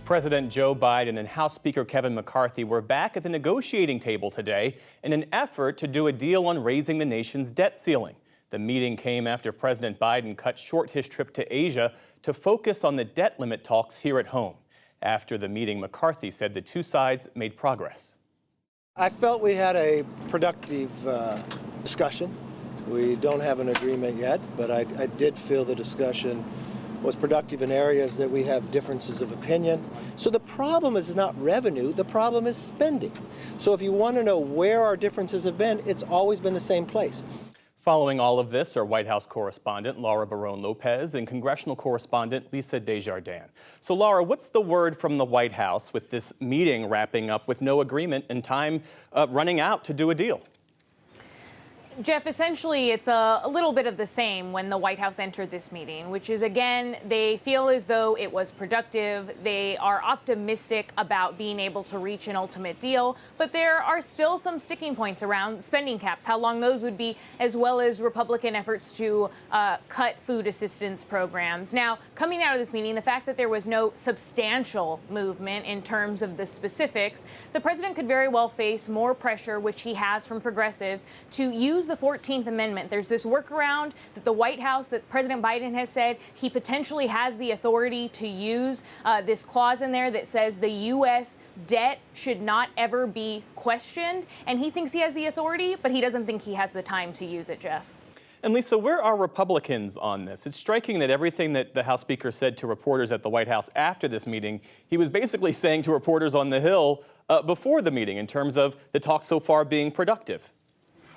President Joe Biden and House Speaker Kevin McCarthy were back at the negotiating table today in an effort to do a deal on raising the nation's debt ceiling. The meeting came after President Biden cut short his trip to Asia to focus on the debt limit talks here at home. After the meeting, McCarthy said the two sides made progress. I felt we had a productive discussion. We don't have an agreement yet, but I did feel the discussion was productive in areas that we have differences of opinion. So the problem is not revenue, the problem is spending. So if you want to know where our differences have been, it's always been the same place. Following all of this are White House correspondent Laura Barone-Lopez and congressional correspondent Lisa Desjardins. So Laura, what's the word from the White House with this meeting wrapping up with no agreement and time running out to do a deal? Jeff, essentially, it's a little bit of the same when the White House entered this meeting, which is, again, they feel as though it was productive. They are optimistic about being able to reach an ultimate deal, but there are still some sticking points around spending caps, how long those would be, as well as Republican efforts to cut food assistance programs. Now, coming out of this meeting, the fact that there was no substantial movement in terms of the specifics, the president could very well face more pressure, which he has from progressives, to use the 14th Amendment. There's this workaround that the White House, that President Biden has said he potentially has the authority to use this clause in there that says the U.S. debt should not ever be questioned. And he thinks he has the authority, but he doesn't think he has the time to use it, Jeff. And Lisa, where are Republicans on this? It's striking that everything that the House Speaker said to reporters at the White House after this meeting, he was basically saying to reporters on the Hill before the meeting in terms of the talks so far being productive.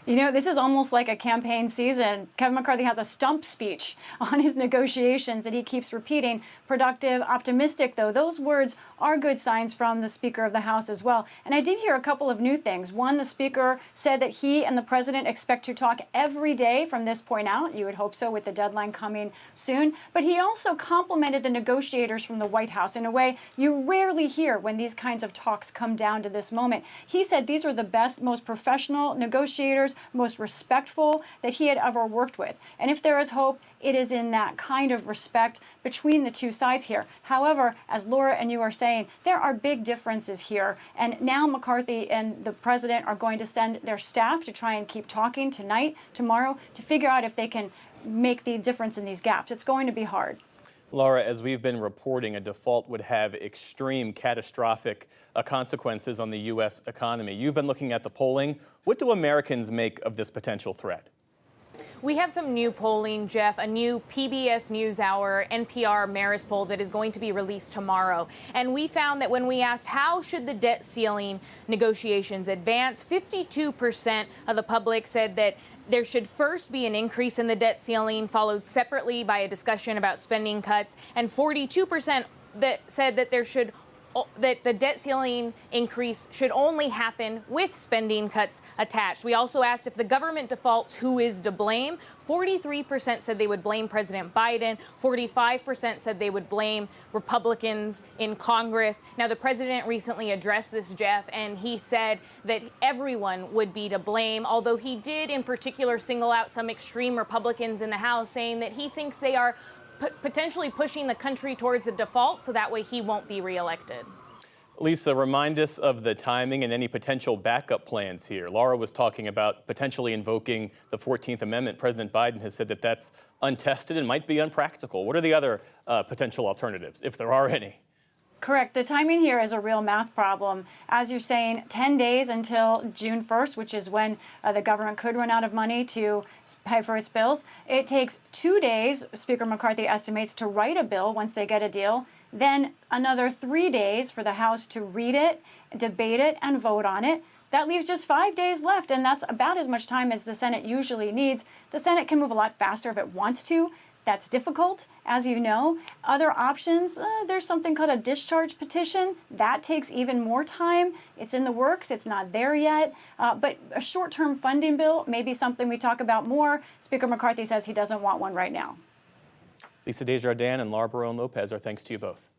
You know, this is almost like a campaign season. Kevin McCarthy has a stump speech on his negotiations that he keeps repeating. Productive, optimistic, though. Those words are good signs from the Speaker of the House as well. And I did hear a couple of new things. One, the Speaker said that he and the President expect to talk every day from this point out. You would hope so with the deadline coming soon. But he also complimented the negotiators from the White House in a way you rarely hear when these kinds of talks come down to this moment. He said these were the best, most professional negotiators, most respectful that he had ever worked with. And if there is hope, it is in that kind of respect between the two sides here. However, as Laura and you are saying, there are big differences here. And now McCarthy and the president are going to send their staff to try and keep talking tonight, tomorrow, to figure out if they can make the difference in these gaps. It's going to be hard. Laura, as we've been reporting, a default would have extreme, catastrophic consequences on the U.S. economy. You've been looking at the polling. What do Americans make of this potential threat? We have some new polling, Jeff, a new PBS NewsHour NPR Marist poll that is going to be released tomorrow. And we found that when we asked how should the debt ceiling negotiations advance, 52% of the public said that there should first be an increase in the debt ceiling, followed separately by a discussion about spending cuts, and 42% that said that that the debt ceiling increase should only happen with spending cuts attached. We also asked if the government defaults, who is to blame? 43% said they would blame President Biden. 45% said they would blame Republicans in Congress. Now, the president recently addressed this, Jeff, and he said that everyone would be to blame, although he did in particular single out some extreme Republicans in the House, saying that he thinks they are potentially pushing the country towards a default so that way he won't be reelected. Lisa, remind us of the timing and any potential backup plans here. Laura was talking about potentially invoking the 14th Amendment. President Biden has said that that's untested and might be unpractical. What are the other potential alternatives, if there are any? Correct. The timing here is a real math problem. As you're saying, 10 days until June 1st, which is when the government could run out of money to pay for its bills. It takes 2 days, Speaker McCarthy estimates, to write a bill once they get a deal. Then another 3 days for the House to read it, debate it, and vote on it. That leaves just 5 days left, and that's about as much time as the Senate usually needs. The Senate can move a lot faster if it wants to. That's difficult, as you know. Other options, there's something called a discharge petition. That takes even more time. It's in the works. It's not there yet. But a short-term funding bill may be something we talk about more. Speaker McCarthy says he doesn't want one right now. Lisa Desjardins and Laura Barone-Lopez, our thanks to you both.